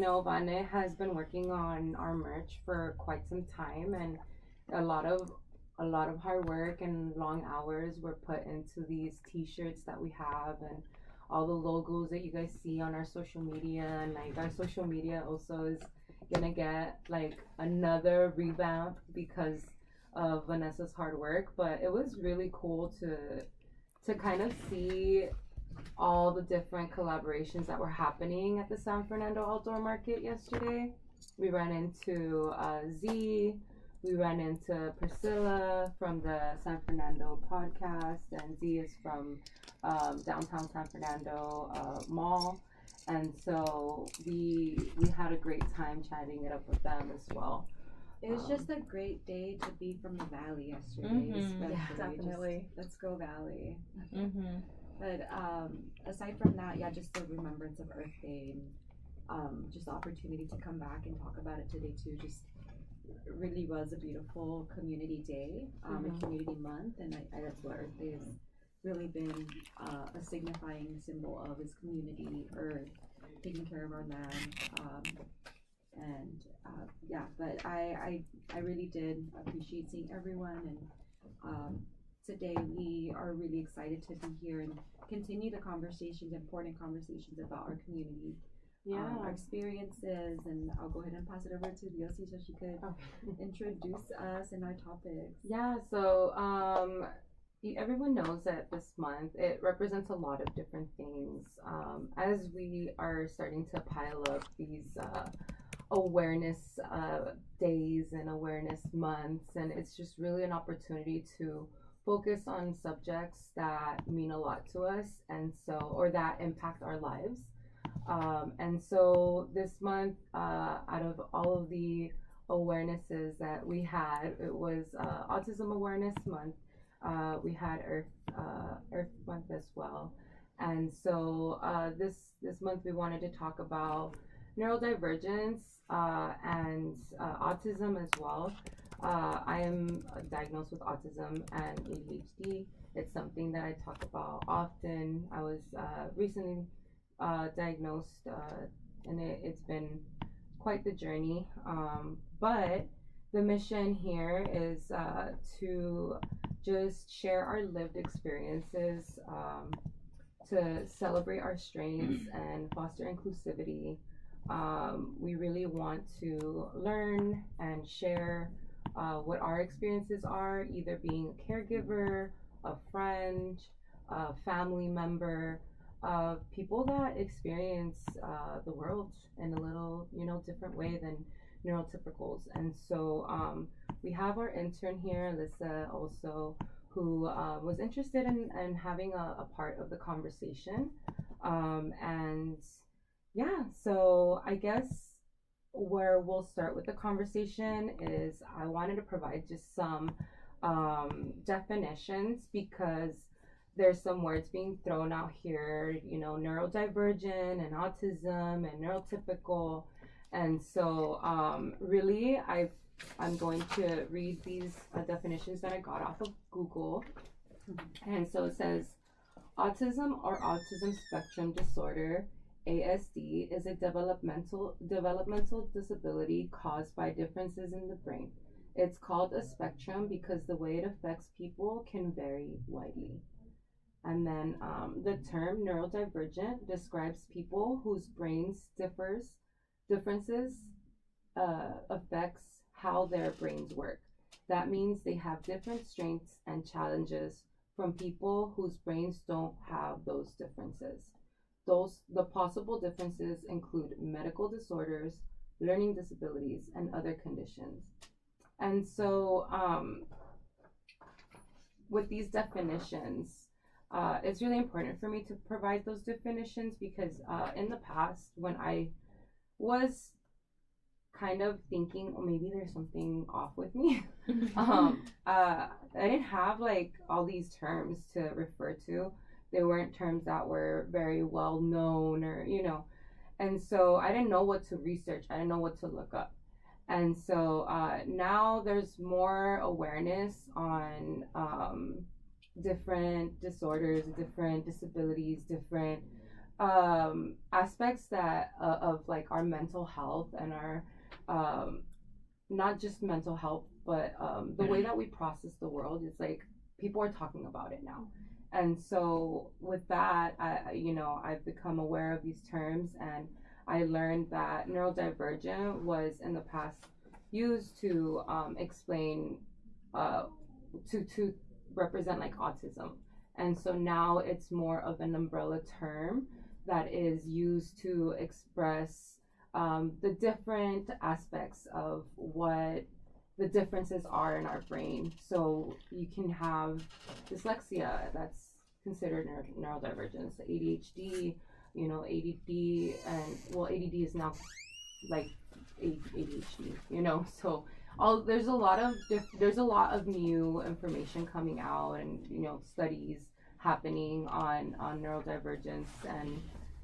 Vane has been working on our merch for quite some time, and a lot of a lot of hard work and long hours were put into these t-shirts that we have, and all the logos that you guys see on our social media. And like our social media also is gonna get like another revamp because of Vanessa's hard work. But it was really cool to kind of see all the different collaborations that were happening at the San Fernando Outdoor Market yesterday. We ran into Z, we ran into Priscilla from the San Fernando podcast, and Z is from downtown San Fernando Mall. And so we had a great time chatting it up with them as well. It was just a great day to be from the valley yesterday. Yeah, definitely. Just, let's go valley. Mm-hmm. But aside from that, yeah, just the remembrance of Earth Day, and just the opportunity to come back and talk about it today too. Just really was a beautiful community day, a community month, and that's what Earth Day has really been a signifying symbol of, is community, Earth, taking care of our land, and yeah. But I really did appreciate seeing everyone, and today we are really excited to be here and continue the conversations, important conversations about our community, our experiences. And I'll go ahead and pass it over to Yossi so she could introduce us and our topics. Yeah, so everyone knows that this month it represents a lot of different things. As we are starting to pile up these awareness days and awareness months, and it's just really an opportunity to focus on subjects that mean a lot to us, and so, or that impact our lives. And so this month, out of all of the awarenesses that we had, it was Autism Awareness Month. We had Earth Month as well. And so this month we wanted to talk about neurodivergence and autism as well. I am diagnosed with autism and ADHD. It's something that I talk about often. I was recently diagnosed, and it's been quite the journey. But the mission here is to just share our lived experiences, to celebrate our strengths and foster inclusivity. We really want to learn and share what our experiences are, either being a caregiver, a friend, a family member, people that experience the world in a little, different way than neurotypicals. And so we have our intern here, Alyssa, also, who was interested in having a part of the conversation. And yeah, so I guess where we'll start with the conversation is I wanted to provide just some definitions, because there's some words being thrown out here, neurodivergent and autism and neurotypical. And so really I'm going to read these definitions that I got off of Google. And so it says, autism or autism spectrum disorder, ASD, is a developmental disability caused by differences in the brain. It's called a spectrum because the way it affects people can vary widely. And then the term neurodivergent describes people whose brains differences affects how their brains work. That means they have different strengths and challenges from people whose brains don't have those differences. The possible differences include medical disorders, learning disabilities, and other conditions. And so with these definitions, it's really important for me to provide those definitions, because in the past, when I was kind of thinking, oh, maybe there's something off with me, I didn't have like all these terms to refer to. They weren't terms that were very well known, or and so I didn't know what to research. I didn't know what to look up. And so now there's more awareness on different disorders, different disabilities, different aspects that of like our mental health and our um, not just mental health, but the way that we process the world is like people are talking about it now. And so with that, I've become aware of these terms, and I learned that neurodivergent was in the past used to explain, uh, to represent like autism. And so now it's more of an umbrella term that is used to express the different aspects of what the differences are in our brain. So you can have dyslexia, that's considered neurodivergence, ADHD, ADD, and well, ADD is now like ADHD, so all there's a lot of new information coming out, and studies happening on neurodivergence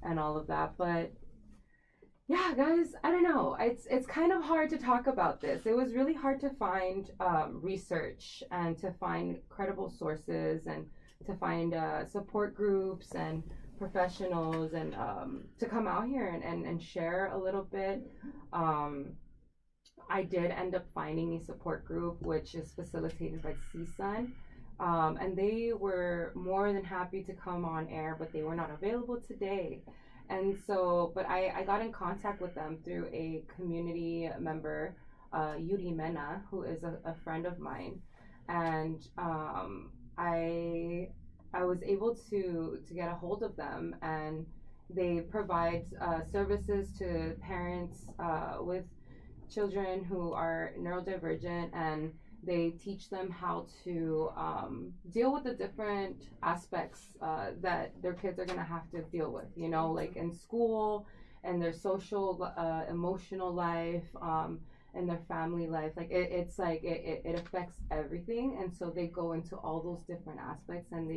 and all of that. But yeah, guys, I don't know. It's kind of hard to talk about this. It was really hard to find research and to find credible sources and to find support groups and professionals and to come out here and share a little bit. I did end up finding a support group which is facilitated by CSUN. And they were more than happy to come on air, but they were not available today. And so, but I got in contact with them through a community member, Yuri Mena, who is a friend of mine. And I was able to get a hold of them, and they provide services to parents with children who are neurodivergent, and they teach them how to deal with the different aspects that their kids are going to have to deal with, like in school and their social, emotional life, and their family life. Like it's like it affects everything. And so they go into all those different aspects, and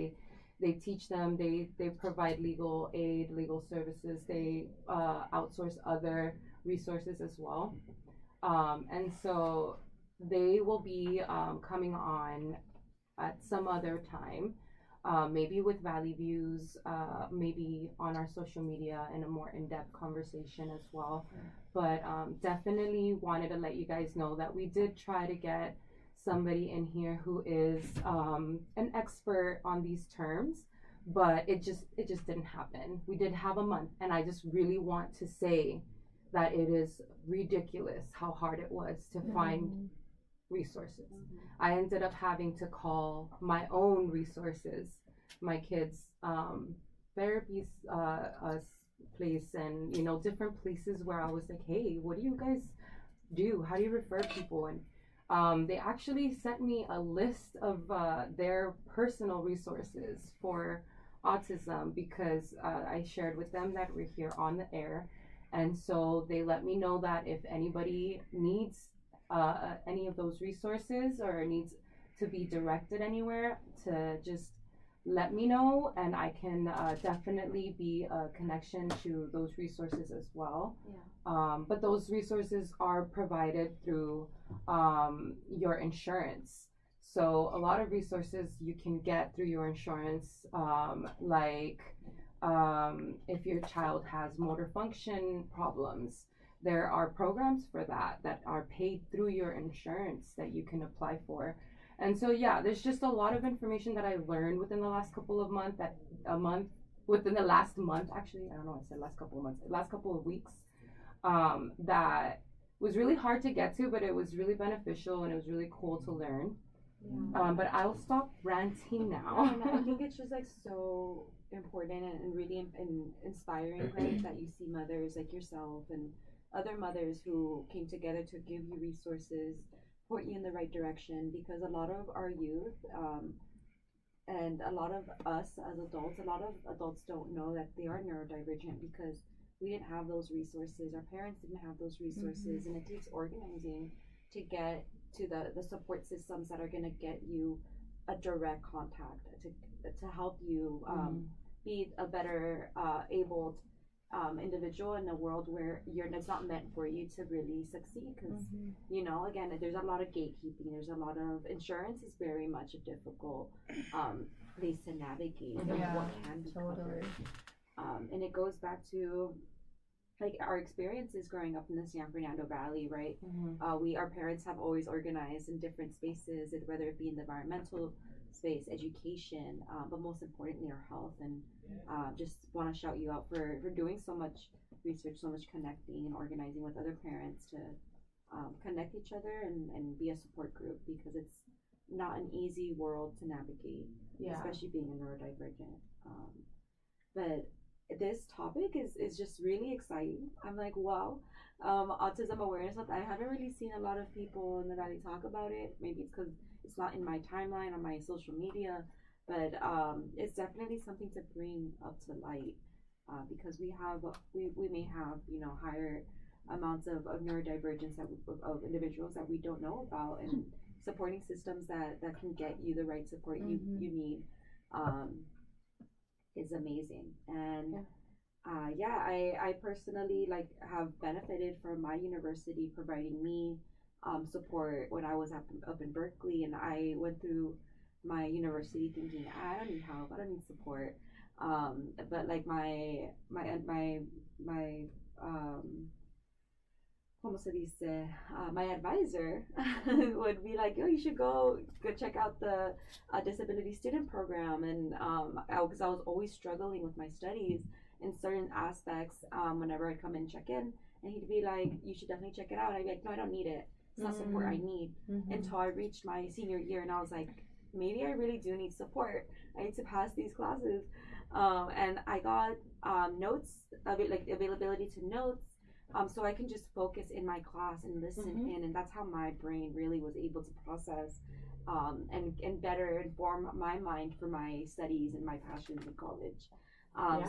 they teach them, they provide legal aid, legal services, they outsource other resources as well. And so they will be coming on at some other time, maybe with Valley Views, maybe on our social media in a more in-depth conversation as well. But definitely wanted to let you guys know that we did try to get somebody in here who is an expert on these terms, but it just didn't happen. We did have a month, and I just really want to say that it is ridiculous how hard it was to find resources. I ended up having to call my own resources, my kids' therapy place, and different places where I was like, hey, what do you guys do? How do you refer people? And they actually sent me a list of their personal resources for autism, because I shared with them that we're here on the air. And so they let me know that if anybody needs any of those resources or needs to be directed anywhere, to just let me know, and I can definitely be a connection to those resources as well. But those resources are provided through your insurance. So a lot of resources you can get through your insurance, like if your child has motor function problems, there are programs for that are paid through your insurance that you can apply for. And so yeah, there's just a lot of information that I learned within the last couple of months, within the last month, actually, I don't know, I said last couple of months, last couple of weeks, that was really hard to get to, but it was really beneficial, and it was really cool to learn. But I'll stop ranting now. I think it's just like so important and really inspiring, right? That you see mothers like yourself and other mothers who came together to give you resources, point you in the right direction, because a lot of our youth and a lot of us as adults, a lot of adults don't know that they are neurodivergent because we didn't have those resources. Our parents didn't have those resources, and it takes organizing to get to the support systems that are going to get you a direct contact to help you be a better abled individual in a world where it's not meant for you to really succeed, because again, there's a lot of gatekeeping, there's a lot of insurance is very much a difficult place to navigate, and what can be covered. And it goes back to like our experiences growing up in the San Fernando Valley, right? Our parents have always organized in different spaces, whether it be in the environmental space, education, but most importantly, our health. And just want to shout you out for doing so much research, so much connecting and organizing with other parents to connect each other and be a support group, because it's not an easy world to navigate, especially being a neurodivergent. But this topic is just really exciting. I'm like, wow. Autism awareness month. I haven't really seen a lot of people in the valley talk about it. Maybe it's because it's not in my timeline on my social media, but it's definitely something to bring up to light, because we may have higher amounts of neurodivergence of individuals that we don't know about, and supporting systems that can get you the right support you need is amazing. And I personally have benefited from my university providing me support when I was up in Berkeley, and I went through my university thinking I don't need help, I don't need support, but like my como se dice, my advisor would be like, oh, you should go check out the disability student program. And because I was always struggling with my studies in certain aspects, whenever I'd come and check in, and he'd be like, you should definitely check it out. I'd be like, no, I don't need it. It's not support I need. Until I reached my senior year, and I was like, maybe I really do need support. I need to pass these classes. And I got notes of it, like availability to notes, so I can just focus in my class and listen in, and that's how my brain really was able to process and better inform my mind for my studies and my passions in college.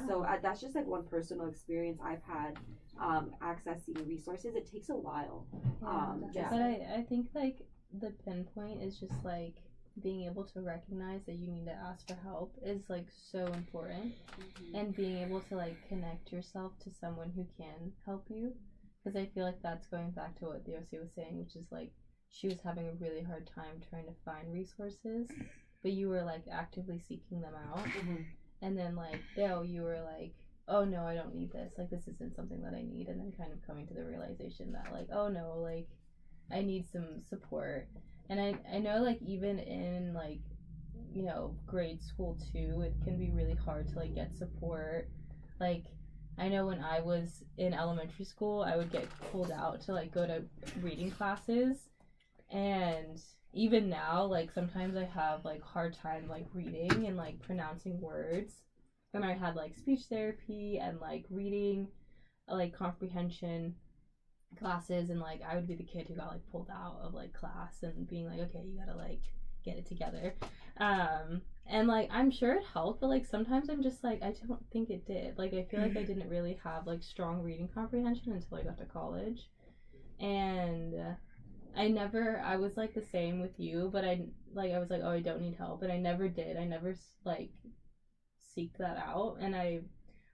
So that's just like one personal experience I've had accessing resources. It takes a while. But I think like the pinpoint is just like being able to recognize that you need to ask for help is like so important, and being able to like connect yourself to someone who can help you, because I feel like that's going back to what the OC was saying, which is like she was having a really hard time trying to find resources, but you were like actively seeking them out, and then like you were like, oh no, I don't need this, like this isn't something that I need, and then kind of coming to the realization that like, oh no, like I need some support. And I know like even in like, grade school too, it can be really hard to like get support. Like I know when I was in elementary school, I would get pulled out to like go to reading classes, and even now like sometimes I have like hard time like reading and like pronouncing words. And I had like speech therapy and like reading like comprehension classes, and like I would be the kid who got like pulled out of like class and being like, okay, you gotta like get it together, and like I'm sure it helped, but like sometimes I'm just like, I don't think it did. Like I feel like I didn't really have like strong reading comprehension until I got to college, and I was like the same with you, but I was like, oh, I don't need help, but I never did. I never like seek that out, and I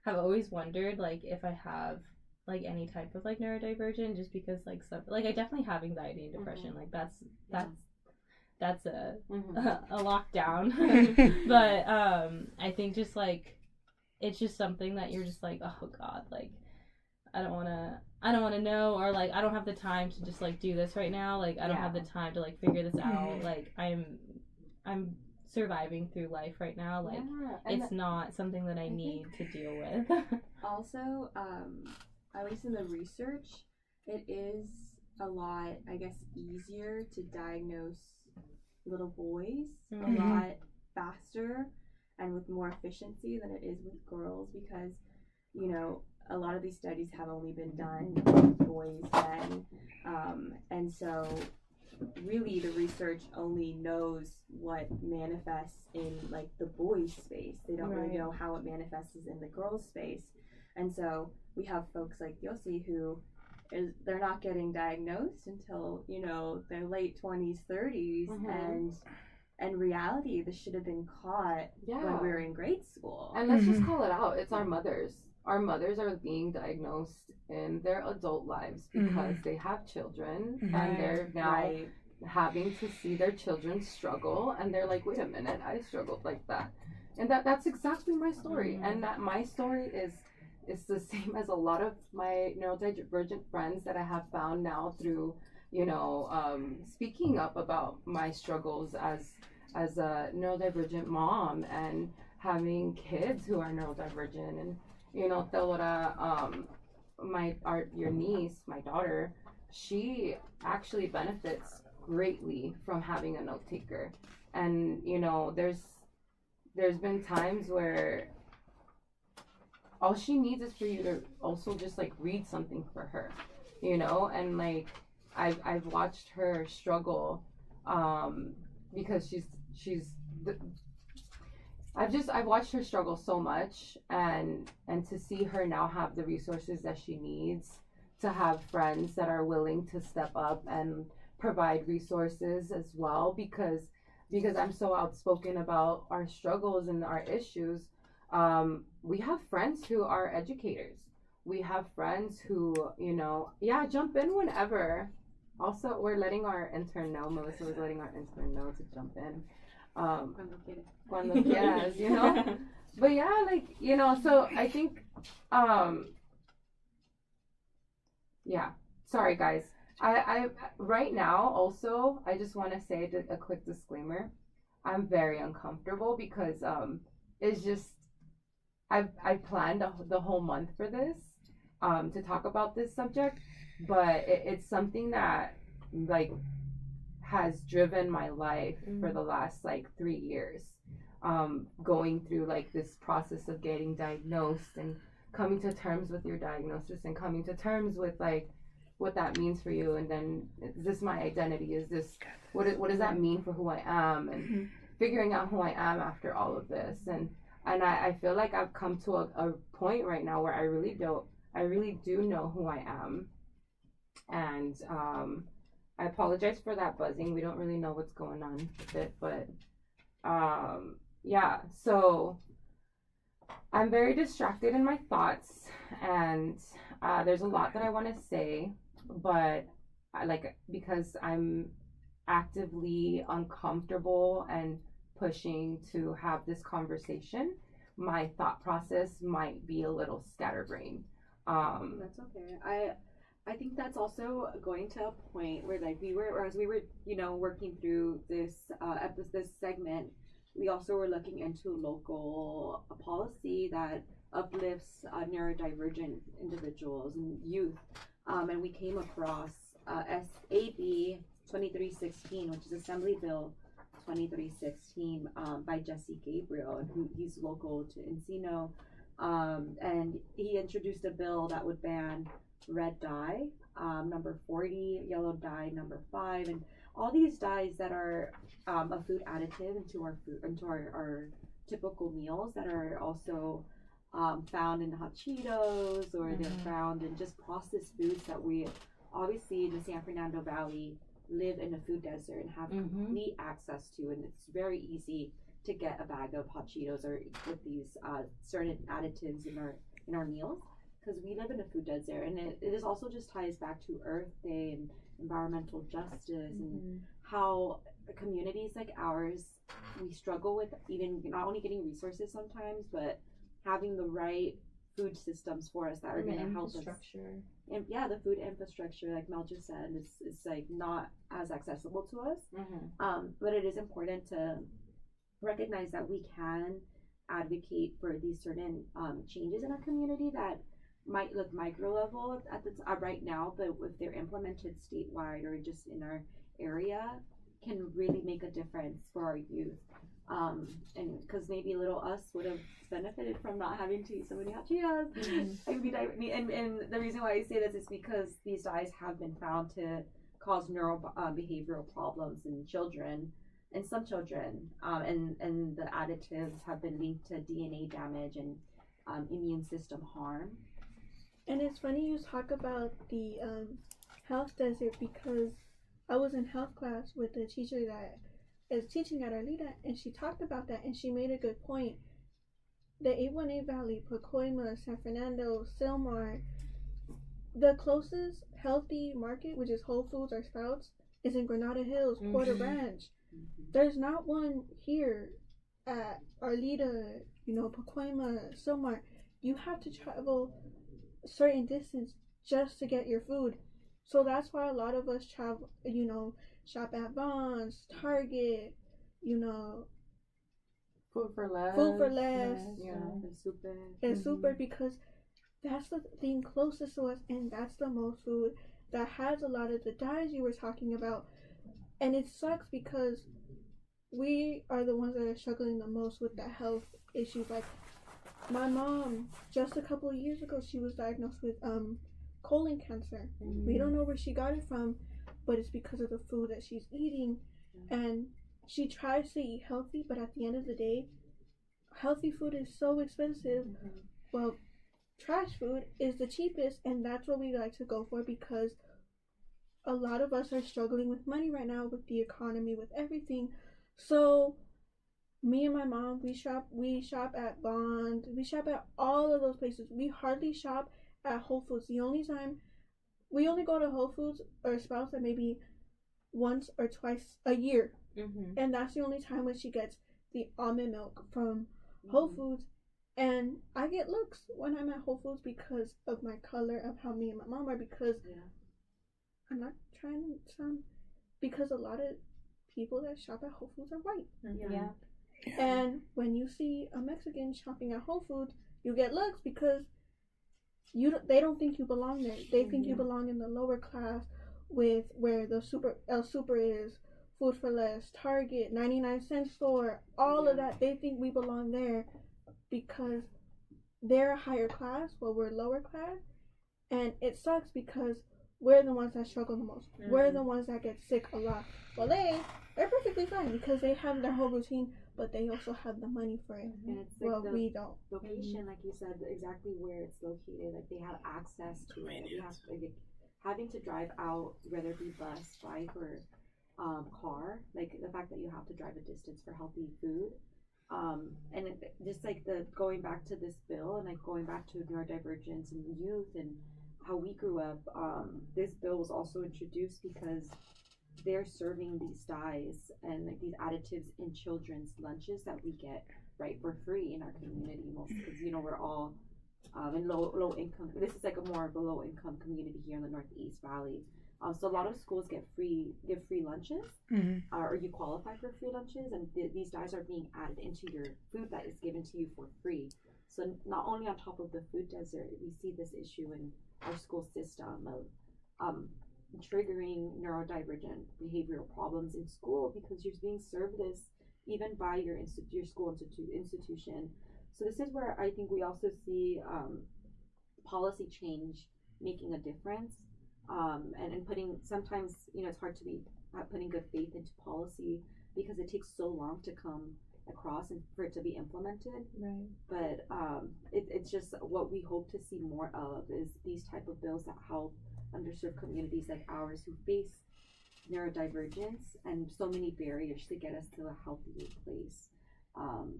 have always wondered like if I have like any type of like neurodivergent, just because like some, like I definitely have anxiety and depression, like that's a lockdown. But I think just like it's just something that you're just like, oh god, like I don't want to know, or like I don't have the time to just like do this right now, like I don't have the time to like figure this out, like I'm surviving through life right now, like it's not something that I need to deal with. Also, at least in the research, it is a lot, I guess, easier to diagnose little boys a lot faster and with more efficiency than it is with girls, because, a lot of these studies have only been done with boys then, and so really the research only knows what manifests in like the boys space. They don't really know how it manifests in the girls space. And so we have folks like Yossi who they're not getting diagnosed until their late 20s, 30s, and in reality this should have been caught when we were in grade school. And let's just call it out, it's our mothers are being diagnosed in their adult lives because they have children, and they're now having to see their children struggle, and they're like, wait a minute, I struggled like that. And that's exactly my story. And that my story is the same as a lot of my neurodivergent friends that I have found now through, speaking up about my struggles as a neurodivergent mom and having kids who are neurodivergent. And Teodora, your niece, my daughter, she actually benefits greatly from having a note taker. And there's been times where all she needs is for you to also just like read something for her, and like I've watched her struggle, because I've watched her struggle so much, and to see her now have the resources that she needs, to have friends that are willing to step up and provide resources as well, because I'm so outspoken about our struggles and our issues. We have friends who are educators. We have friends who, jump in whenever. Also, we're letting our intern know, Melissa was letting our intern know to jump in. Cuando quieras, But yeah, so I think, sorry guys. I right now also, I just want to say a quick disclaimer. I'm very uncomfortable because it's just I planned the whole month for this to talk about this subject, but it's something that like has driven my life for the last 3 years, going through this process of getting diagnosed and coming to terms with your diagnosis and coming to terms with what that means for you, and then is this my identity, is this what does that mean for who I am, and figuring out who I am after all of this. And I feel like I've come to a point right now where I really do know who I am. And I apologize for that buzzing. We don't really know what's going on with it, but so I'm very distracted in my thoughts, and there's a lot that I want to say, but because I'm actively uncomfortable and pushing to have this conversation, my thought process might be a little scatterbrained. That's okay. I think that's also going to a point where as we were working through this this segment, we also were looking into local policy that uplifts neurodivergent individuals and youth, and we came across SAB 2316, which is Assembly Bill 2316, by Jesse Gabriel, and he's local to Encino, and he introduced a bill that would ban red dye, number 40, yellow dye, number 5, and all these dyes that are a food additive into our typical meals, that are also found in hot Cheetos, or they're found in just processed foods that we obviously in the San Fernando Valley live in a food desert and have complete access to, and it's very easy to get a bag of hot Cheetos or with these certain additives in our meals, because we live in a food desert. And it is also just ties back to Earth Day and environmental justice, and how communities like ours, we struggle with even not only getting resources sometimes, but having the right food systems for us that are going to help us. And the food infrastructure, like Mel just said, is not as accessible to us. But it is important to recognize that we can advocate for these certain changes in our community that might look micro level at the right now, but if they're implemented statewide or just in our area, can really make a difference for our youth. And because maybe little us would have benefited from not having to eat so many hot Cheetos. And the reason why I say this is because these dyes have been found to cause behavioral problems in children, and some children, and the additives have been linked to DNA damage and immune system harm. And it's funny you talk about the health desert, because I was in health class with a teacher that is teaching at Arleta, and she talked about that, and she made a good point. The 818 Valley, Pacoima, San Fernando, Sylmar, the closest healthy market, which is Whole Foods or Sprouts, is in Granada Hills, Porter Ranch. There's not one here at Arleta, Pacoima, Silmar, you have to travel a certain distance just to get your food. So that's why a lot of us travel, shop at Vons, Target, you know, Food for less. Food for less. Yeah. And super. and super, because that's the thing closest to us, and that's the most food that has a lot of the dyes you were talking about. And it sucks because we are the ones that are struggling the most with the health issues. Like my mom, just a couple of years ago, she was diagnosed with colon cancer. We don't know where she got it from, but it's because of the food that she's eating. And she tries to eat healthy, but at the end of the day, healthy food is so expensive. Well, trash food is the cheapest, and that's what we like to go for, because a lot of us are struggling with money right now, with the economy, with everything. So me and my mom, we shop at Bond, we shop at all of those places. We hardly shop at Whole Foods. The only time we only go to Whole Foods or Sprouts at maybe once or twice a year, and that's the only time when she gets the almond milk from Whole Foods. And I get looks when I'm at Whole Foods because of my color, of how me and my mom are, because I'm not trying to sound, because a lot of people that shop at Whole Foods are white. Yeah. And when you see a Mexican shopping at Whole Foods, you get looks because they don't think you belong there. They think you belong in the lower class, with where the El Super is, Food for Less, Target, 99-cent store, all of that. They think we belong there because they're a higher class while we're lower class. And it sucks because we're the ones that struggle the most. We're the ones that get sick a lot. Well, they're perfectly fine because they have their whole routine, but they also have the money for it. And it's like we don't. Location, like you said, exactly where it's located. Like they have access to it. We have having to drive out, whether it be bus, bike, or car. Like the fact that you have to drive a distance for healthy food. And just like going back to this bill, and like going back to neurodivergence and youth and how we grew up, this bill was also introduced because they're serving these dyes and like these additives in children's lunches that we get right for free in our community, most because we're all in low income. This is like a more of a low income community here in the Northeast Valley. So a lot of schools give free lunches, or you qualify for free lunches, and these dyes are being added into your food that is given to you for free. So not only on top of the food desert, we see this issue in our school system of triggering neurodivergent behavioral problems in school because you're being served this even by your school institution. So this is where I think we also see policy change making a difference, and putting, sometimes it's hard to be putting good faith into policy because it takes so long to come across and for it to be implemented. Right. But it's just what we hope to see more of is these type of bills that help underserved communities like ours who face neurodivergence and so many barriers to get us to a healthier place.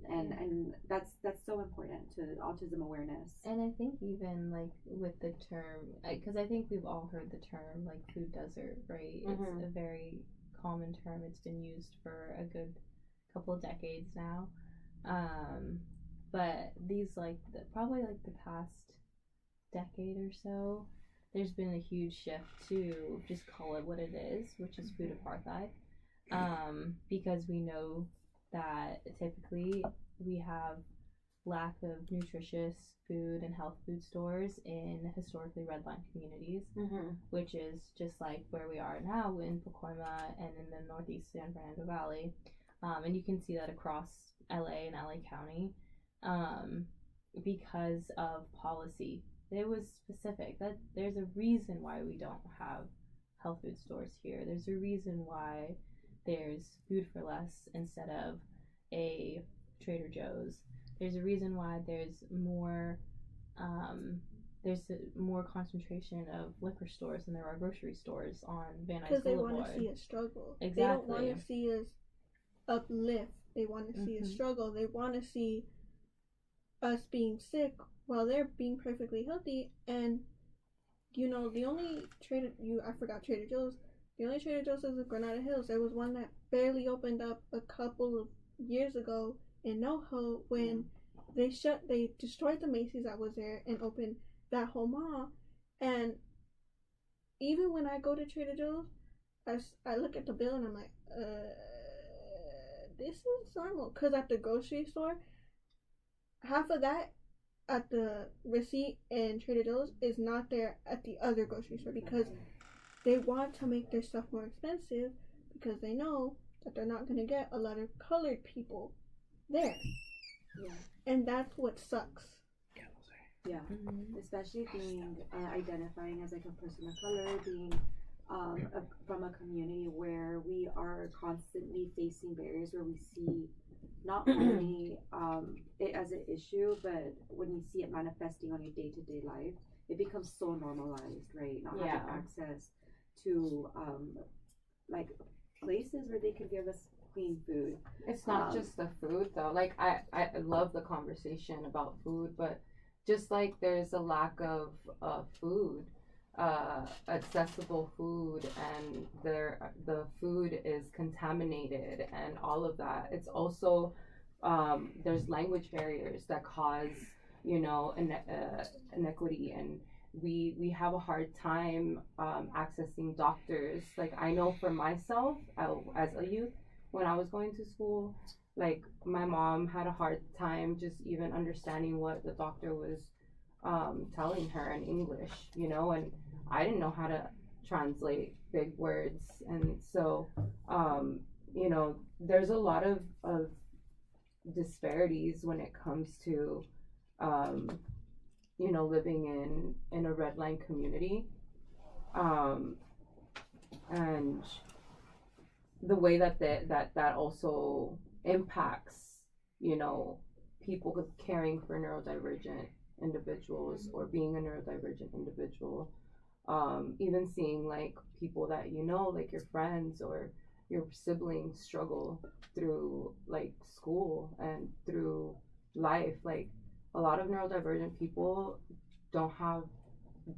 And that's so important to autism awareness. And I think even like with the term, because I think we've all heard the term like food desert, right? It's a very common term. It's been used for a good couple of decades now. But these probably the past decade or so, there's been a huge shift to just call it what it is, which is food apartheid. Because we know that typically we have lack of nutritious food and health food stores in historically redlined communities, which is just like where we are now in Pacoima and in the Northeast San Fernando Valley. And you can see that across LA and LA County, because of policy. It was specific that there's a reason why we don't have health food stores here. There's a reason why there's food for less instead of a Trader Joe's. There's a reason why there's more concentration of liquor stores than there are grocery stores on Van Nuys Boulevard. Because they want to see us struggle. Exactly. They don't want to see us uplift. They want to see us struggle. They want to see us being sick while they're being perfectly healthy. And the only I forgot Trader Joe's. The only Trader Joe's is in Granada Hills. There was one that barely opened up a couple of years ago in NoHo when they destroyed the Macy's that was there and opened that whole mall. And even when I go to Trader Joe's, I look at the bill and I'm like, this is normal. Because at the grocery store, half of that at the receipt in Trader Joe's is not there at the other grocery store because they want to make their stuff more expensive because they know that they're not going to get a lot of colored people there. Yeah. And that's what sucks. Yeah, especially being identifying as like a person of color, being from a community where we are constantly facing barriers, where we see not only it as an issue, but when you see it manifesting on your day-to-day life, it becomes so normalized, right? Not having access to like places where they could give us clean food. It's not just the food though. Like I love the conversation about food, but just like there's a lack of food, accessible food, and the food is contaminated and all of that. It's also there's language barriers that cause inequity, and we have a hard time accessing doctors. Like I know for myself as a youth, when I was going to school, like my mom had a hard time just even understanding what the doctor was telling her in English, and I didn't know how to translate big words. And so there's a lot of disparities when it comes to living in a red line community, and the way that also impacts people caring for neurodivergent individuals or being a neurodivergent individual, even seeing like people that like your friends or your siblings struggle through like school and through life. Like a lot of neurodivergent people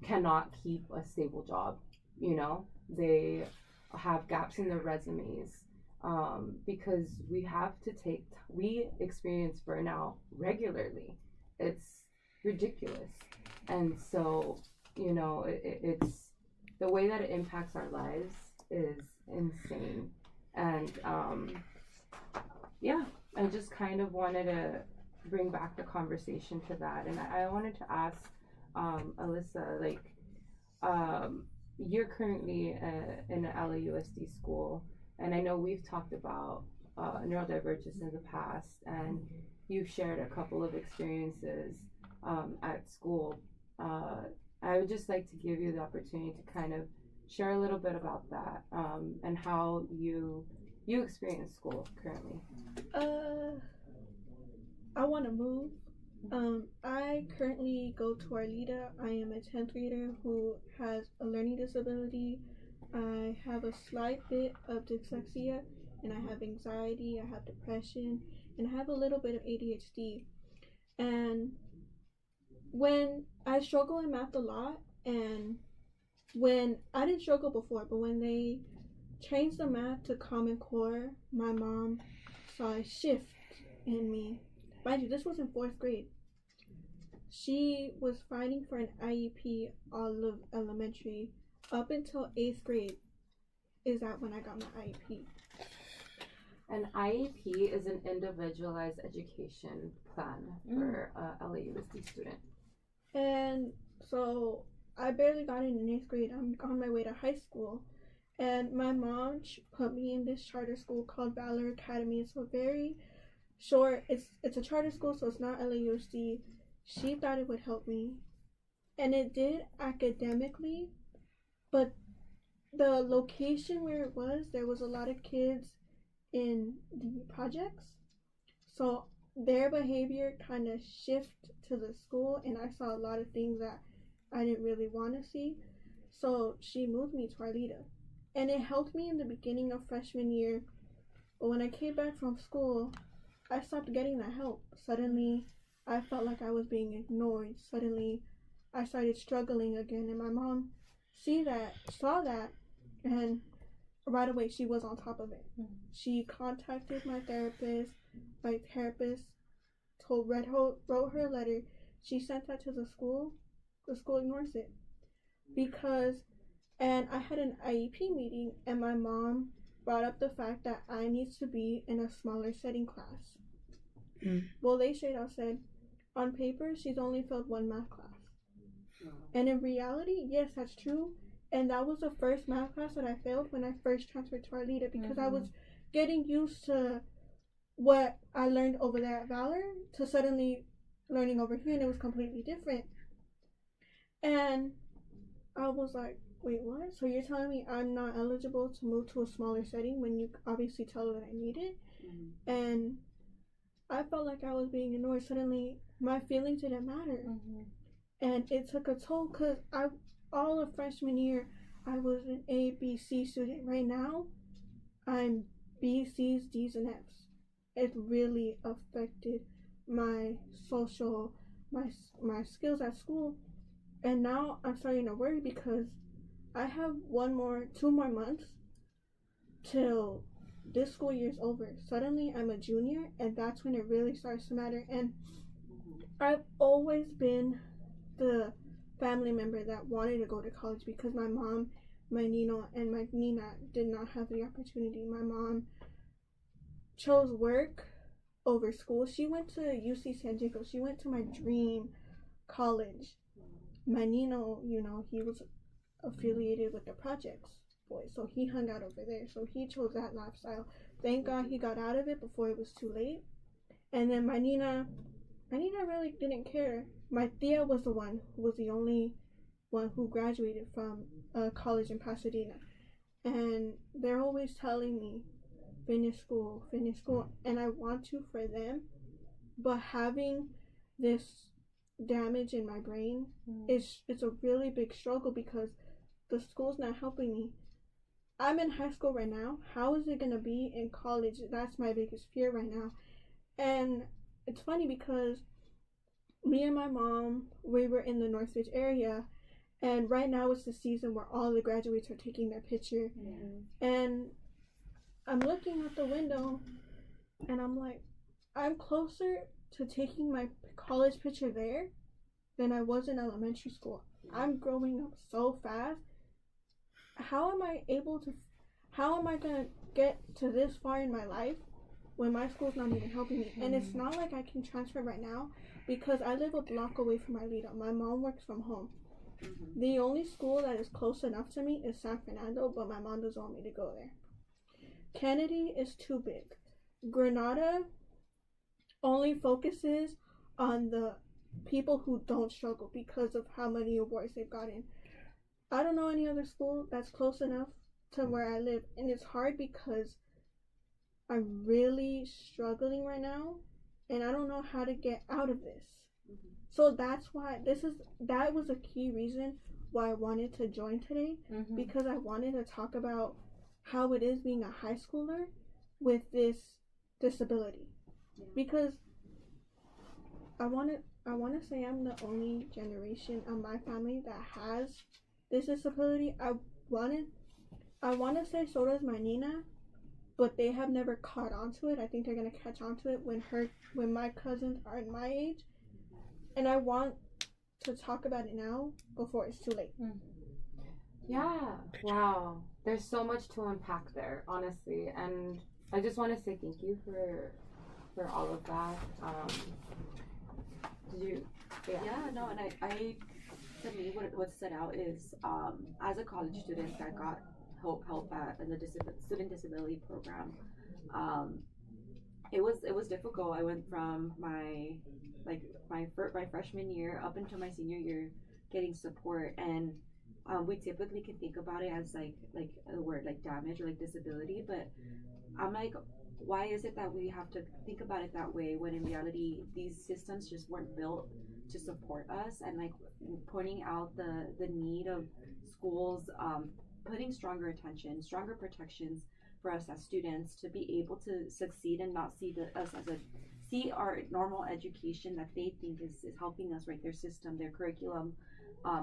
cannot keep a stable job. They have gaps in their resumes because we experience burnout regularly. It's ridiculous. And so it's the way that it impacts our lives is insane. And I just kind of wanted to bring back the conversation to that. And I wanted to ask Alyssa, like you're currently in an LAUSD school, and I know we've talked about neurodivergence in the past, and you've shared a couple of experiences at school. I would just like to give you the opportunity to kind of share a little bit about that and how you experience school currently. I want to move. I currently go to Arlita. I am a 10th grader who has a learning disability. I have a slight bit of dyslexia, and I have anxiety, I have depression, and I have a little bit of ADHD. And when I struggle in math a lot, and when I didn't struggle before, but when they changed the math to Common Core, my mom saw a shift in me. Mind you, this was in 4th grade. She was fighting for an IEP all of elementary up until 8th grade. Is that when I got my IEP? An IEP is an individualized education plan for a LAUSD student. And so I barely got in 8th grade. I'm on my way to high school. And my mom put me in this charter school called Valor Academy. It's a very short, it's a charter school, so it's not LAUSD. She thought it would help me. And it did academically, but the location where it was, there was a lot of kids in the projects. So their behavior kind of shifted to the school, and I saw a lot of things that I didn't really want to see. So she moved me to Arlita. And it helped me in the beginning of freshman year. But when I came back from school, I stopped getting that help. Suddenly, I felt like I was being ignored. Suddenly, I started struggling again. And my mom saw that, and right away she was on top of it. She contacted my therapist. my therapist wrote her a letter. She sent that to the school. The school ignores it because, and I had an IEP meeting, and my mom brought up the fact that I need to be in a smaller setting class. Well, they straight out said, on paper, she's only failed one math class. And in reality, yes, that's true. And that was the first math class that I failed when I first transferred to Arleta because I was getting used to what I learned over there at Valor to suddenly learning over here, and it was completely different. And I was like, wait, what? So you're telling me I'm not eligible to move to a smaller setting when you obviously tell her that I need it? And I felt like I was being ignored. Suddenly, my feelings didn't matter. And it took a toll because all of freshman year, I was an A, B, C student. Right now, I'm B, C's, D's, and F's. It really affected my social, my skills at school. And now I'm starting to worry because I have 2 more months till this school year's over. Suddenly I'm a junior, and that's when it really starts to matter. And I've always been the family member that wanted to go to college because my mom, my Nino, and my Nina did not have the opportunity. My mom chose work over school. She went to UC San Diego. She went to my dream college. My Nino, he was affiliated with the projects boys, so he hung out over there. So he chose that lifestyle. Thank God he got out of it before it was too late. And then my Nina really didn't care. My Tia was the one who was the only one who graduated from a college in Pasadena. And they're always telling me, finish school. And I want to for them. But having this damage in my brain, it's a really big struggle because the school's not helping me. I'm in high school right now. How is it going to be in college? That's my biggest fear right now. And it's funny because me and my mom, we were in the Northridge area, and right now it's the season where all the graduates are taking their picture. And I'm looking out the window, and I'm like, I'm closer to taking my college picture there than I was in elementary school. I'm growing up so fast. How am I going to get to this far in my life when my school's not even helping me? And it's not like I can transfer right now because I live a block away from Arleta. My mom works from home. The only school that is close enough to me is San Fernando, but my mom doesn't want me to go there. Kennedy is too big. Granada only focuses on the people who don't struggle because of how many awards they've gotten. I don't know any other school that's close enough to where I live, and it's hard because I'm really struggling right now, and I don't know how to get out of this. So that's why that was a key reason why I wanted to join today, because I wanted to talk about how it is being a high schooler with this disability. Because I want to say I'm the only generation of my family that has this disability. I want to say so does my Nina, but they have never caught on to it. I think they're going to catch on to it when my cousins are in my age. And I want to talk about it now before it's too late. Yeah. Wow. There's so much to unpack there, honestly. And I just want to say thank you for all of that. Did you? Yeah, no, and I to me, what stood out is as a college student that got help in the student disability program, it was difficult. I went from my freshman year up until my senior year getting support, and we typically can think about it as like a word like damage or like disability, but I'm like, why is it that we have to think about it that way when in reality these systems just weren't built to support us? And like pointing out the need of schools putting stronger attention, stronger protections for us as students to be able to succeed and not see us as see our normal education that they think is helping us, right? Their system, their curriculum,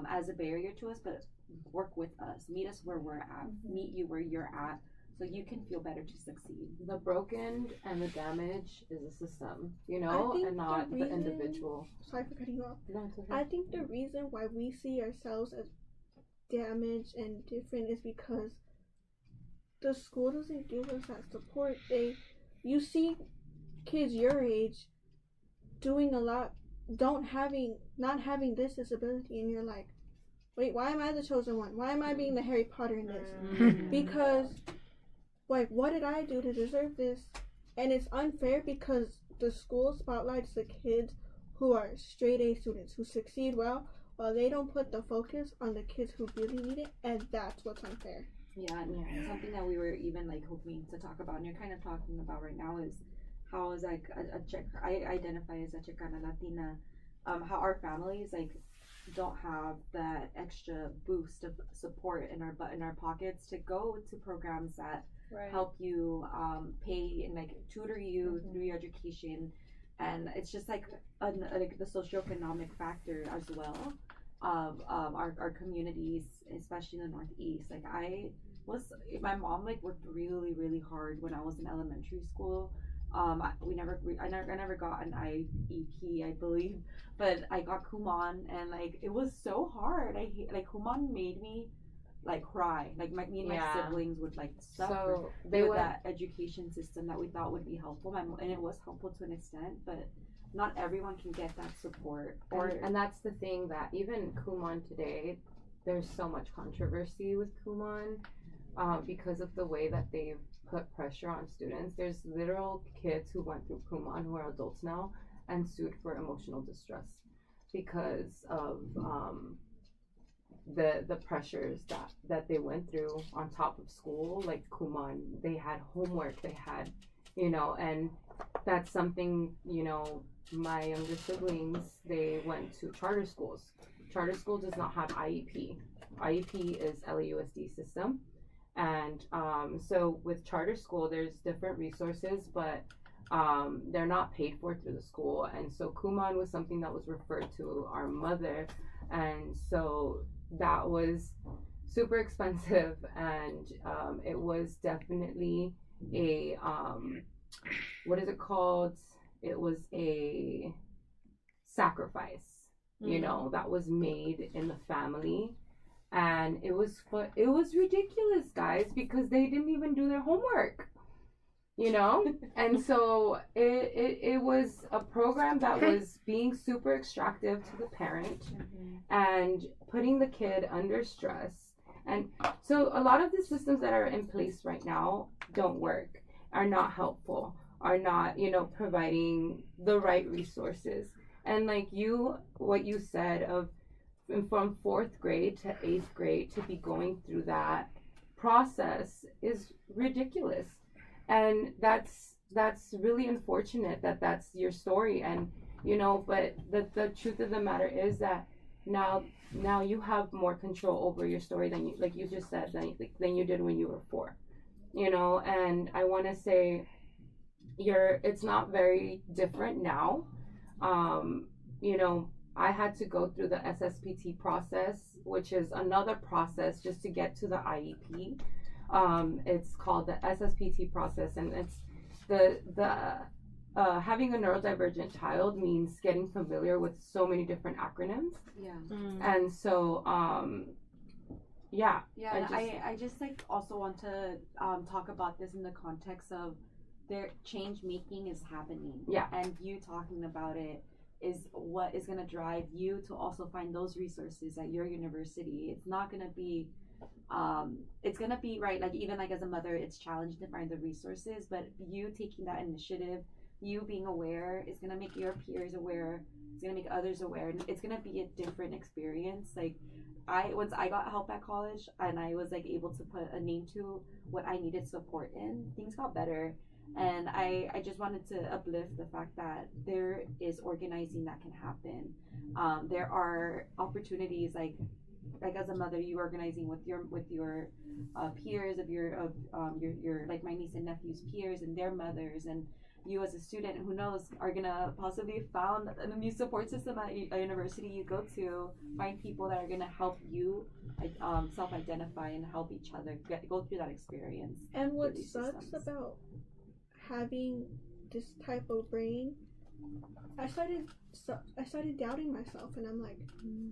as a barrier to us, but work with us, meet us where we're at, meet you where you're at, so you can feel better to succeed. The broken and the damage is a system, you I know, think and not the the reason- individual. Sorry for cutting you off. No, it's okay. I think the reason why we see ourselves as damaged and different is because the school doesn't give us that support. You see kids your age doing a lot, not having this disability, and you're like, wait, why am I the chosen one? Why am I being the Harry Potter in this? Because, like, what did I do to deserve this? And it's unfair because the school spotlights the kids who are straight A students who succeed well, while they don't put the focus on the kids who really need it, and that's what's unfair. Yeah, and something that we were even like hoping to talk about, and you're kind of talking about right now, is how is like I identify as a Chicana Latina, how our families like don't have that extra boost of support in our pockets to go to programs that help you pay and like tutor you through your education, and it's just like the socioeconomic factor as well of our communities, especially in the Northeast. Like my mom like worked really hard when I was in elementary school. I never got an IEP, I believe, but I got Kumon, and like it was so hard. Kumon made me like cry. Like me and my siblings would like suffer with that education system that we thought would be helpful. And it was helpful to an extent, but not everyone can get that support. And that's the thing, that even Kumon today, there's so much controversy with Kumon because of the way that they've put pressure on students. There's literal kids who went through Kumon who are adults now and sued for emotional distress because of the pressures that they went through on top of school. Like Kumon, they had homework, they had, and that's something, my younger siblings, they went to charter schools. Charter school does not have IEP. IEP is LAUSD system. And so with charter school, there's different resources, but they're not paid for through the school. And so Kumon was something that was referred to our mother. And so that was super expensive. And it was definitely a, what is it called? It was a sacrifice, that was made in the family. And it was ridiculous, guys, because they didn't even do their homework, and so it was a program that was being super extractive to the parent and putting the kid under stress. And so a lot of the systems that are in place right now don't work, are not helpful, are not, providing the right resources. And like what you said of from 4th grade to 8th grade to be going through that process is ridiculous. And that's really unfortunate that that's your story. And but the truth of the matter is that now you have more control over your story than you just said, than you did when you were 4. And I want to say it's not very different now. I had to go through the SSPT process, which is another process just to get to the IEP. It's called the SSPT process, and it's the having a neurodivergent child means getting familiar with so many different acronyms. Yeah. And so, I just like also want to talk about this in the context of their change making is happening. Yeah. And you talking about it is what is going to drive you to also find those resources at your university. It's not going to be it's going to be right, like even like as a mother, it's challenging to find the resources, but you taking that initiative, you being aware, is going to make your peers aware, it's going to make others aware, and it's going to be a different experience. Like once I got help at college and I was like able to put a name to what I needed support in, things got better. And I just wanted to uplift the fact that there is organizing that can happen. There are opportunities like as a mother, you organizing with your peers of your like my niece and nephew's peers and their mothers, and you as a student, who knows, are gonna possibly found a new support system at a university you go to, find people that are gonna help you self-identify and help each other go through that experience. And what sucks about having this type of brain, I started doubting myself, and I'm like,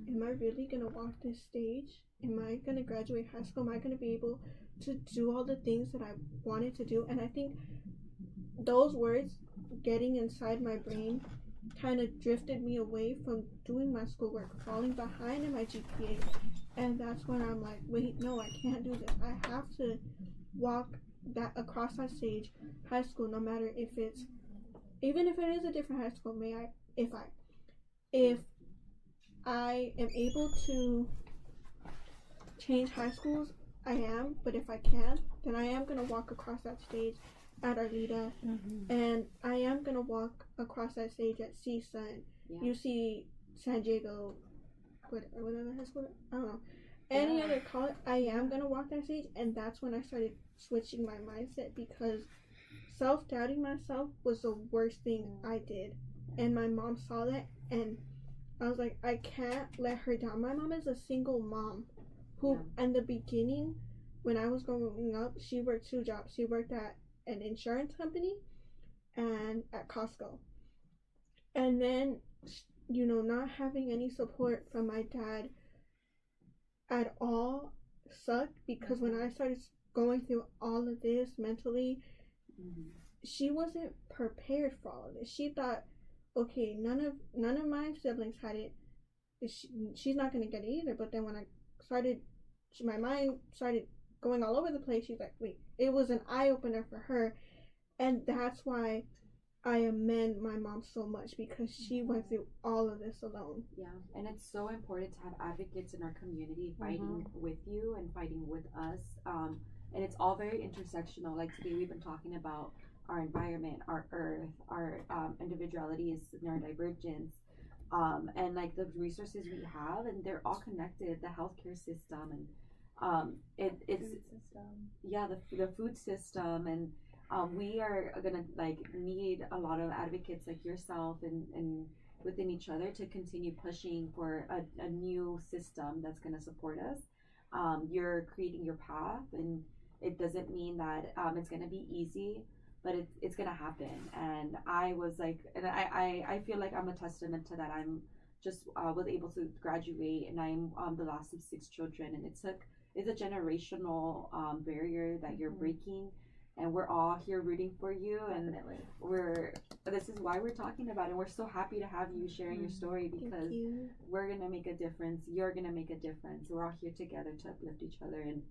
am I really gonna walk this stage? Am I gonna graduate high school? Am I gonna be able to do all the things that I wanted to do? And I think those words getting inside my brain kind of drifted me away from doing my schoolwork, falling behind in my GPA. And that's when I'm like, wait, no, I can't do this. I have to walk that across that stage, high school, no matter if it's, even if it is a different high school, if I am able to change high schools, I am. But if I can't, then I am gonna walk across that stage at Arleta, and I am gonna walk across that stage at CISA and UC San Diego. What other high school? I don't know. Any other college, I am gonna walk that stage, and that's when I started switching my mindset, because self-doubting myself was the worst thing I did, and my mom saw that, and I was like, I can't let her down. My mom is a single mom who, in the beginning, when I was growing up, she worked 2 jobs. She worked at an insurance company and at Costco, and then, you know, not having any support from my dad at all sucked, because when I started going through all of this mentally, she wasn't prepared for all of this. She thought, okay, none of my siblings had it. She's not gonna get it either. But then when my mind started going all over the place. She's like, wait, it was an eye opener for her, and that's why I amend my mom so much, because she went through all of this alone. Yeah, and it's so important to have advocates in our community fighting with you and fighting with us. And it's all very intersectional. Like today, we've been talking about our environment, our earth, our individualities, neurodivergence, and like the resources we have, and they're all connected. The healthcare system and it's food system. Yeah, the food system, and we are gonna like need a lot of advocates like yourself and within each other to continue pushing for a new system that's gonna support us. You're creating your path, and it doesn't mean that it's gonna be easy, but it's gonna happen. And I was like, and I feel like I'm a testament to that. I'm just was able to graduate, and I'm the last of 6 children, and it's a generational barrier that you're breaking, and we're all here rooting for you. Definitely. And this is why we're talking about it, and we're so happy to have you sharing your story, because we're gonna make a difference. You're gonna make a difference. We're all here together to uplift each other, and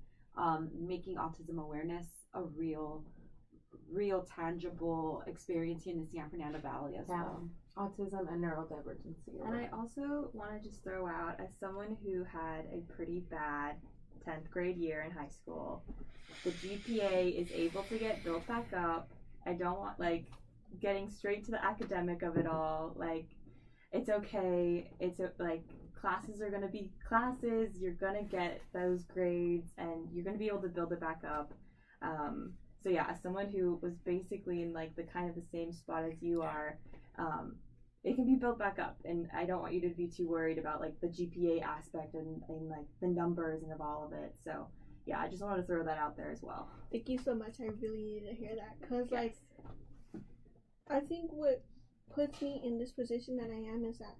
making autism awareness a real tangible experience here in the San Fernando Valley as well. Autism and neurodivergency. And I also want to just throw out, as someone who had a pretty bad 10th grade year in high school, the GPA is able to get built back up. I don't want, like, getting straight to the academic of it all. Like, it's okay. It's like, classes are going to be classes. You're going to get those grades, and you're going to be able to build it back up. So yeah, as someone who was basically in like the kind of the same spot as you are, it can be built back up, and I don't want you to be too worried about like the GPA aspect and like the numbers and of all of it. So yeah, I just wanted to throw that out there as well. Thank you so much. I really needed to hear that, because like, I think what puts me in this position that I am is that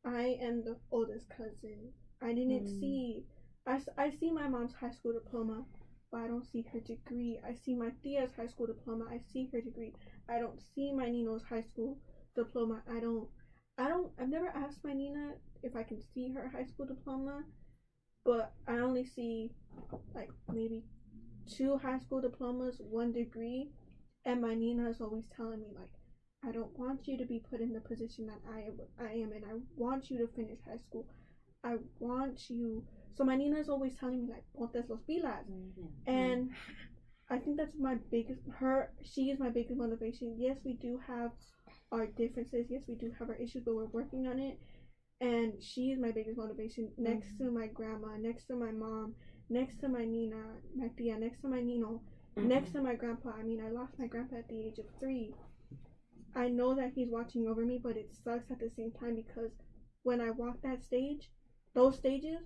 I am the oldest cousin. I didn't see, I see my mom's high school diploma, but I don't see her degree. I see my tia's high school diploma. I see her degree. I don't see my Nino's high school diploma. I've never asked my Nina if I can see her high school diploma, but I only see like maybe 2 high school diplomas, 1 degree, and my Nina is always telling me like, I don't want you to be put in the position that I am in. I want you to finish high school. I want you. So my Nina is always telling me like, ponte los pilas. And I think that's my biggest, she is my biggest motivation. Yes, we do have our differences. Yes, we do have our issues, but we're working on it. And she is my biggest motivation, next to my grandma, next to my mom, next to my Nina, my tia, next to my Nino, next to my grandpa. I mean, I lost my grandpa at the age of 3. I know that he's watching over me, but it sucks at the same time because when I walk that stage, those stages,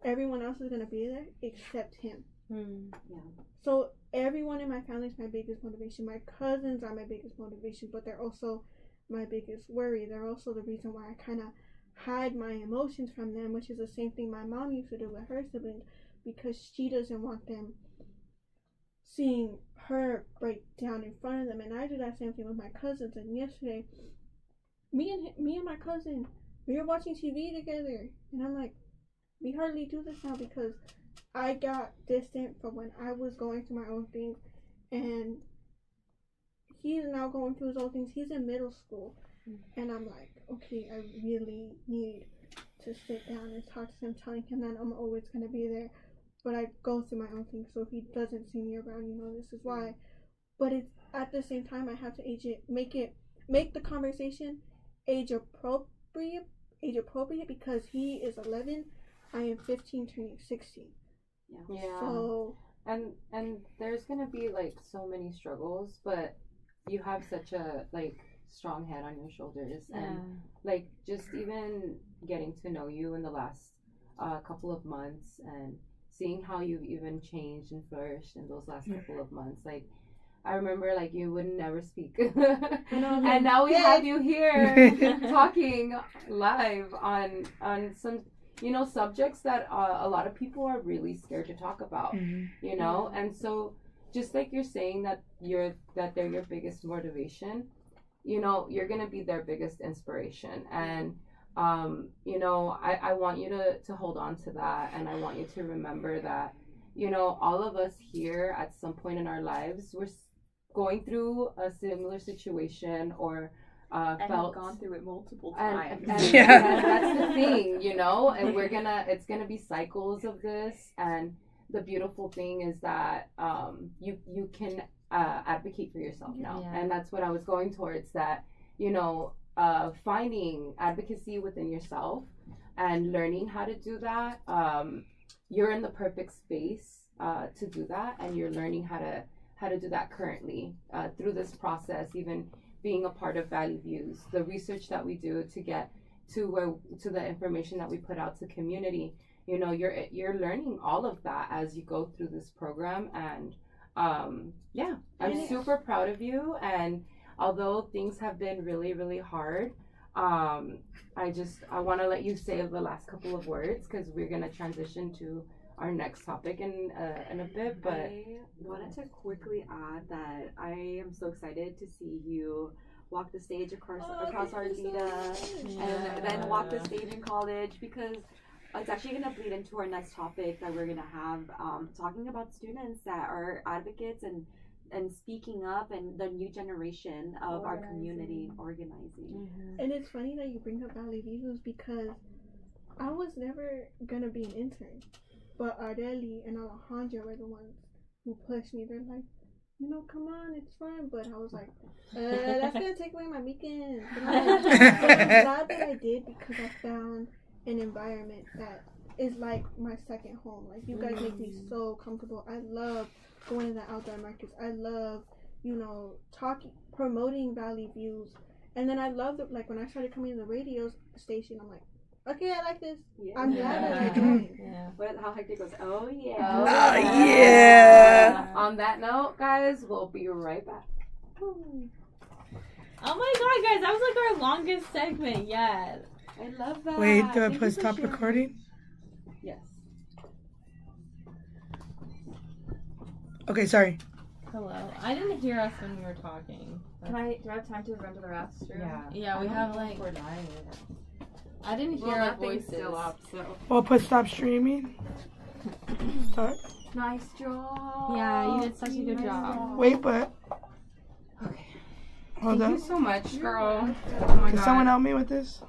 everyone else is going to be there except him. Yeah. So everyone in my family is my biggest motivation. My cousins are my biggest motivation, but they're also my biggest worry. They're also the reason why I kind of hide my emotions from them, which is the same thing my mom used to do with her siblings, because she doesn't want them seeing her break down in front of them. And I do that same thing with my cousins. And yesterday, me and my cousin, we were watching TV together, and I'm like, we hardly do this now because I got distant from when I was going through my own things, and he's now going through his own things. He's in middle school, and I'm like, okay, I really need to sit down and talk to him, telling him that I'm always going to be there, but I go through my own things, so he doesn't see me around, this is why. But it's at the same time, I have to make the conversation age appropriate, because he is 11, I am 15, turning 16. Yeah. So and there's gonna be like so many struggles, but you have such a like strong head on your shoulders, and like just even getting to know you in the last couple of months and seeing how you've even changed and flourished in those last couple of months. Like I remember like you would never speak and now we have you here talking live on some subjects that a lot of people are really scared to talk about, and so just like you're saying that they're your biggest motivation, you're gonna be their biggest inspiration, and I want you to hold on to that, and I want you to remember that all of us here at some point in our lives we're going through a similar situation or and felt have gone through it multiple times. And that's the thing, and it's gonna be cycles of this. And the beautiful thing is that you can advocate for yourself now, and that's what I was going towards. That finding advocacy within yourself and learning how to do that. You're in the perfect space to do that, and you're learning how to do that currently through this process, even being a part of Valley Views, the research that we do to get to the information that we put out to community. You're learning all of that as you go through this program, and I'm super proud of you. And although things have been really, really hard, I want to let you say the last couple of words, because we're gonna transition to our next topic in a bit. But I wanted to quickly add that I am so excited to see you walk the stage across our Unidas, and then walk the stage in college, because it's actually going to bleed into our next topic that we're going to have, talking about students that are advocates and speaking up, and the new generation of our community organizing. And it's funny that you bring up Valley Views, because I was never going to be an intern. But Ardeli and Alejandra were the ones who pushed me. They're like, come on, it's fun. But I was like, that's going to take away my weekend. But I'm glad that I did, because I found an environment that is like my second home. Like, you guys make me so comfortable. I love going to the outdoor markets. I love, promoting Valley Views. And then I love when I started coming to the radio station, I'm like, okay, I like this. Yeah. I'm glad that I joined. How Hector goes, oh yeah. Oh yeah. On that note, guys, we'll be right back. Oh my god, guys, that was like our longest segment yet. I love that. Wait, do I put stop recording? Yes. Okay, sorry. Hello. I didn't hear us when we were talking. Do I have time to run to the restroom? Yeah, we have like. I didn't hear our voices. Still up, so. Well, put stop streaming. Start. Nice job. Yeah, you did such a good job. Wait, but. Okay. Hold Thank up. you so much, girl. Oh my Can god. someone help me with this?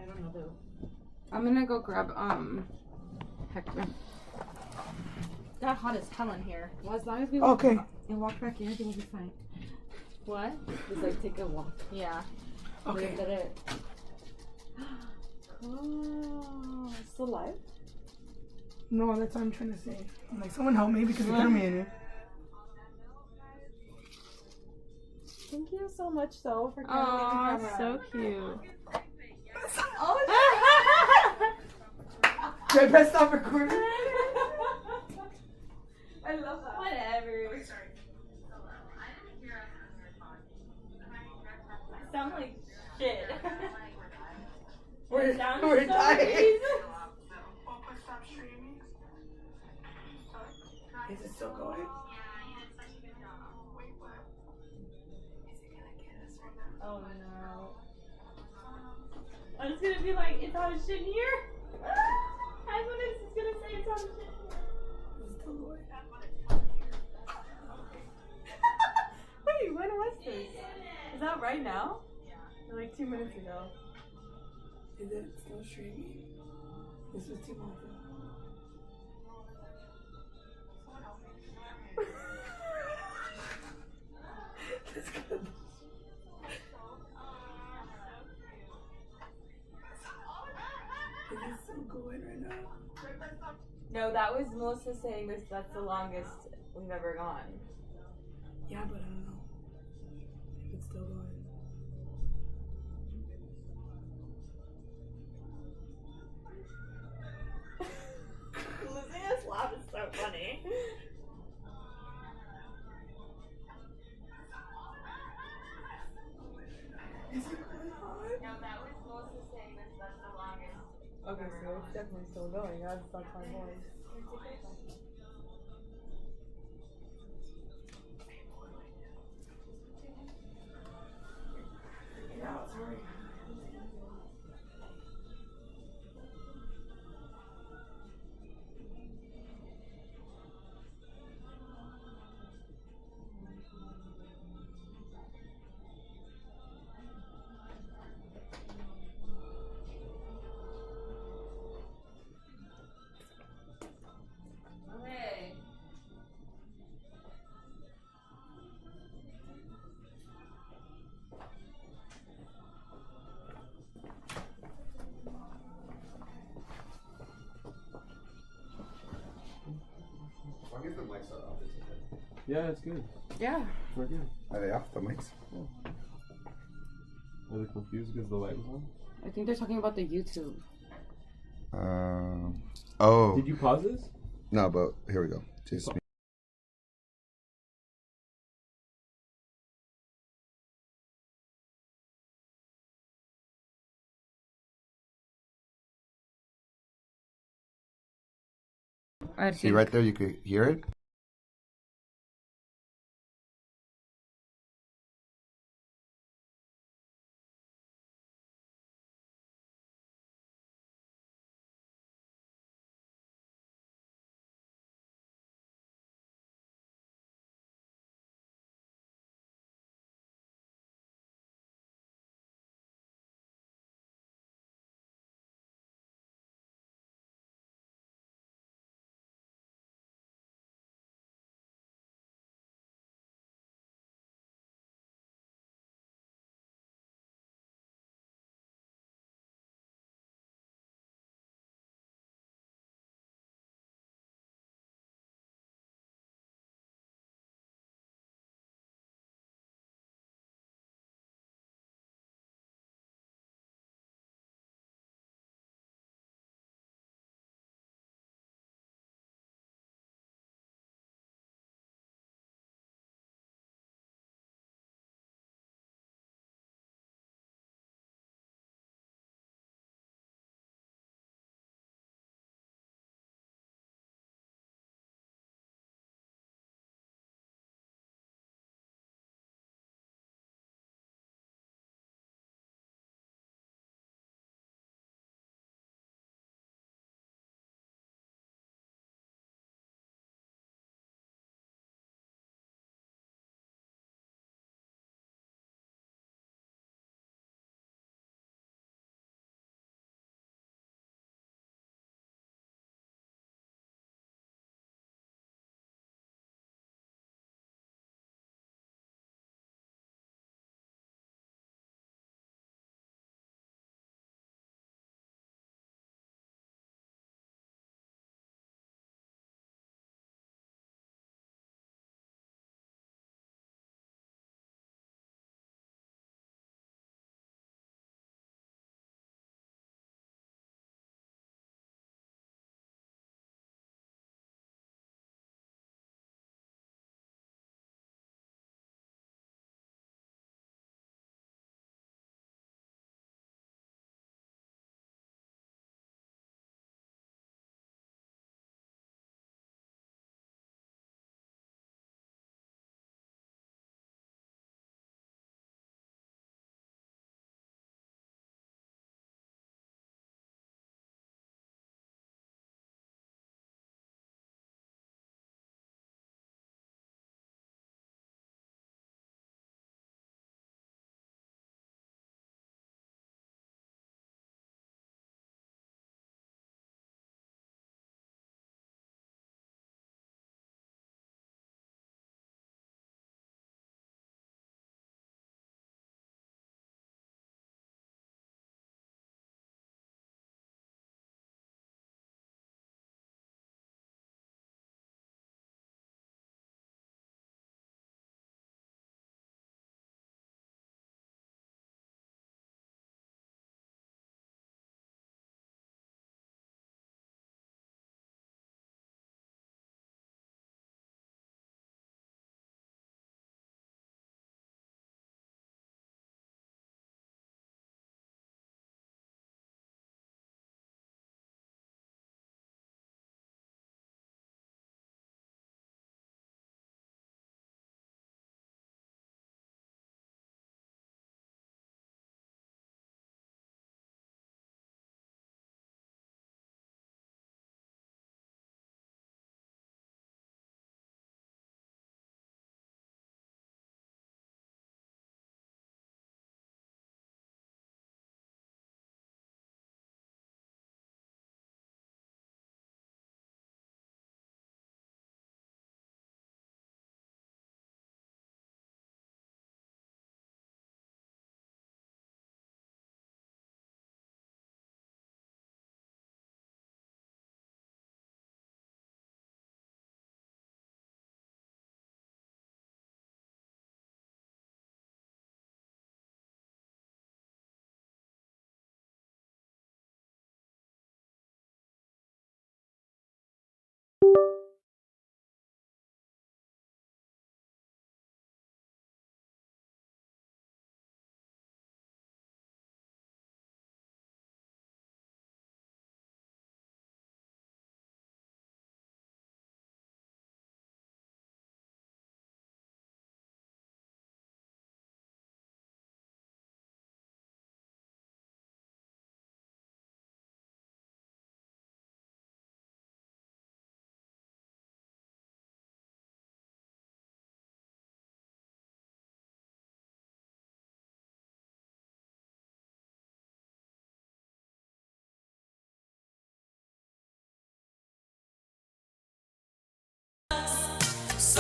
I don't know though. I'm gonna go grab Hector. Got hot as hell in here. Well, as long as we Okay. and walk back in, everything will be fine. What? Just like take a walk. Yeah. Okay. Let it. Oh, still alive? No, that's what I'm trying to say. I'm like, someone help me because they threw me in it. Thank you so much, so for coming Aw, on camera. so cute. Oh, Did I press stop recording? I love that. Whatever. I sound like shit. We're Sounds dying. amazing. Is it still going? Oh no. I'm just gonna be like, it's on shit here. I what is this gonna say? It's on shit here. Is it still going? Wait, when was this? Is that right now? Or like 2 minutes ago. Is it still streaming? This was 2 months ago. That's good. Is it still going right now? No, that was Melissa saying this. That's the longest we've ever gone. Yeah, but I don't know if it's still going. Lucia's laugh is so funny. Is it going on? No, that was Melissa saying this. That's the longest. Okay, so it's definitely still going. That's my voice. Yeah, sorry. Okay. As long as the mics are off, it's okay. Yeah, it's good. Yeah. We're good. Are they off the mics? Are they confused because the light was on? I think they're talking about the YouTube. Oh. Did you pause this? No, but here we go. Just see right there, you could hear it.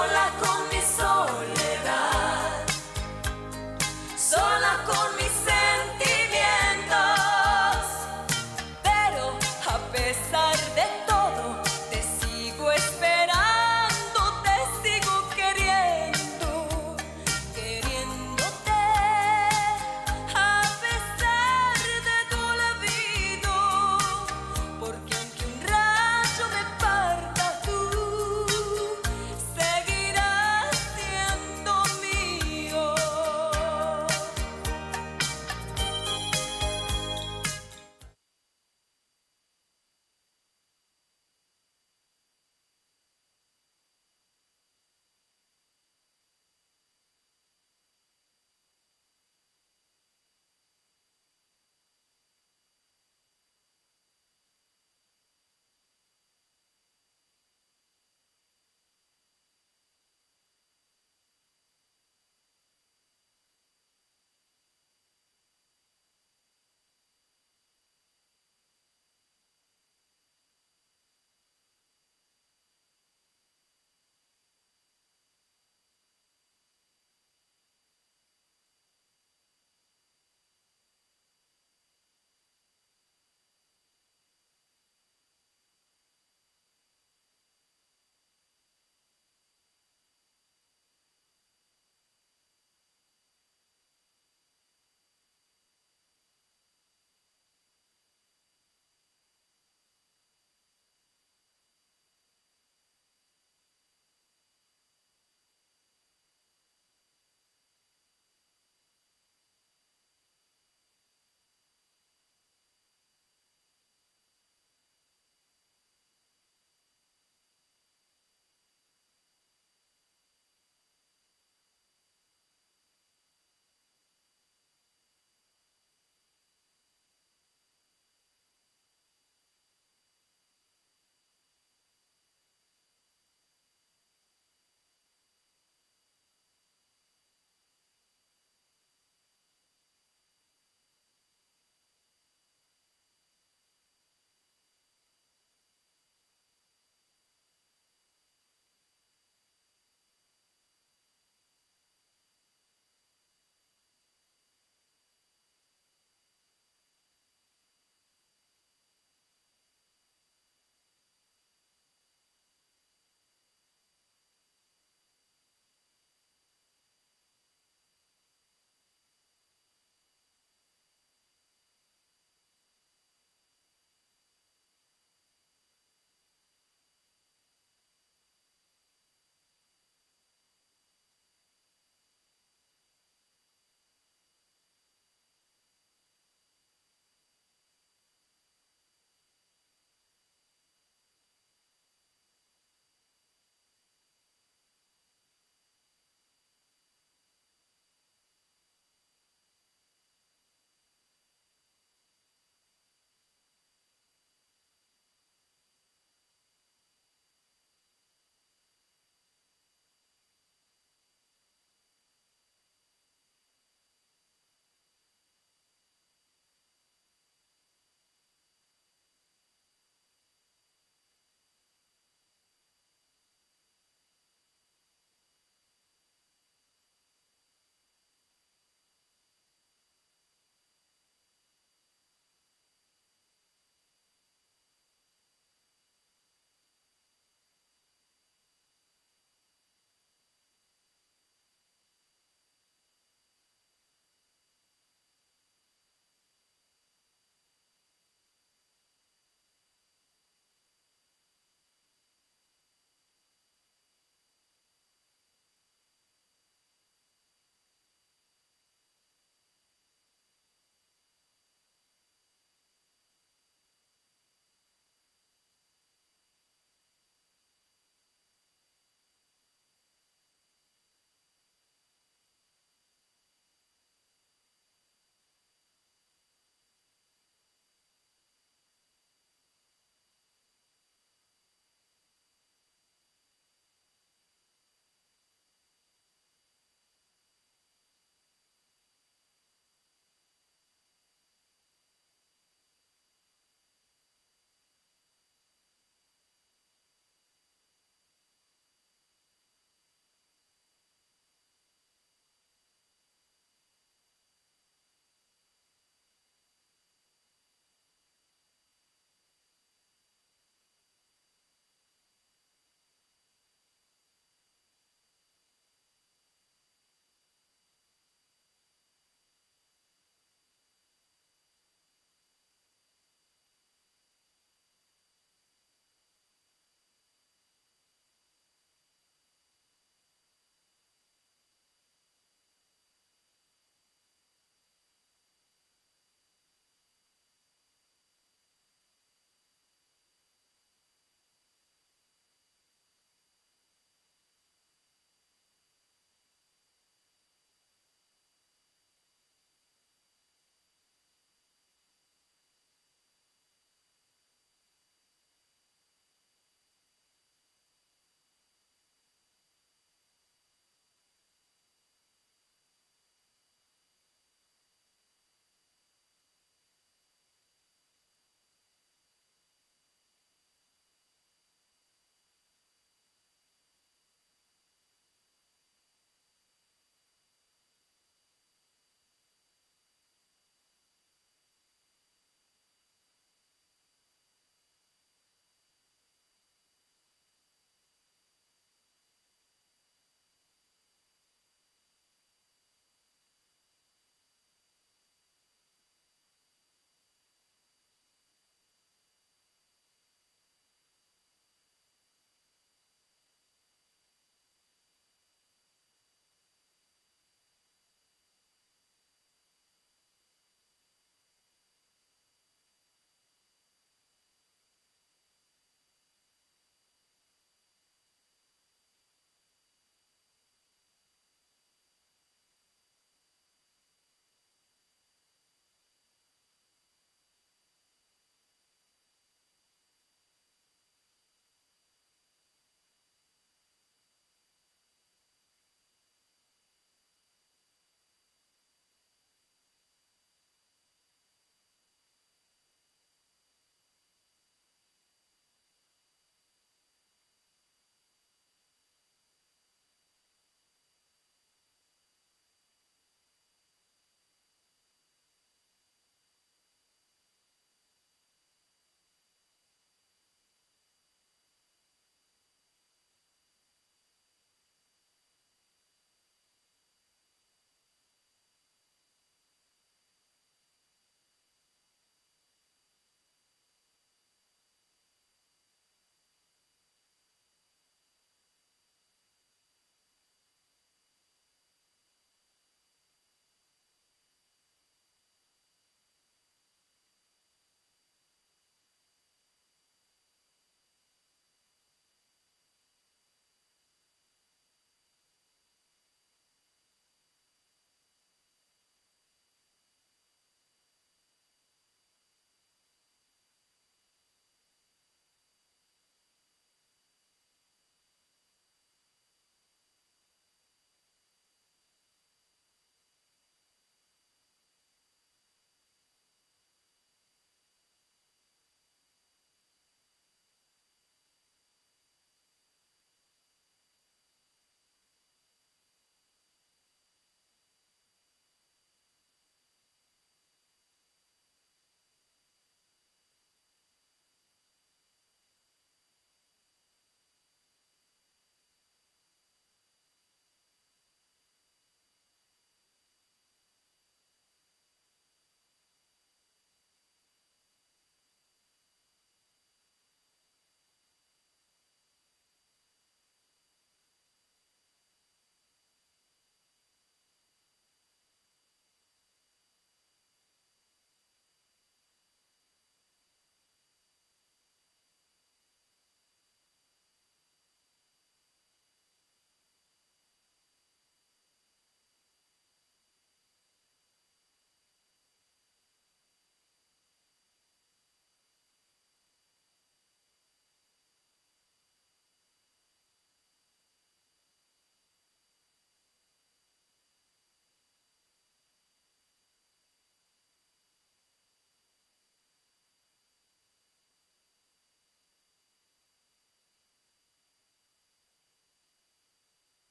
sola con mi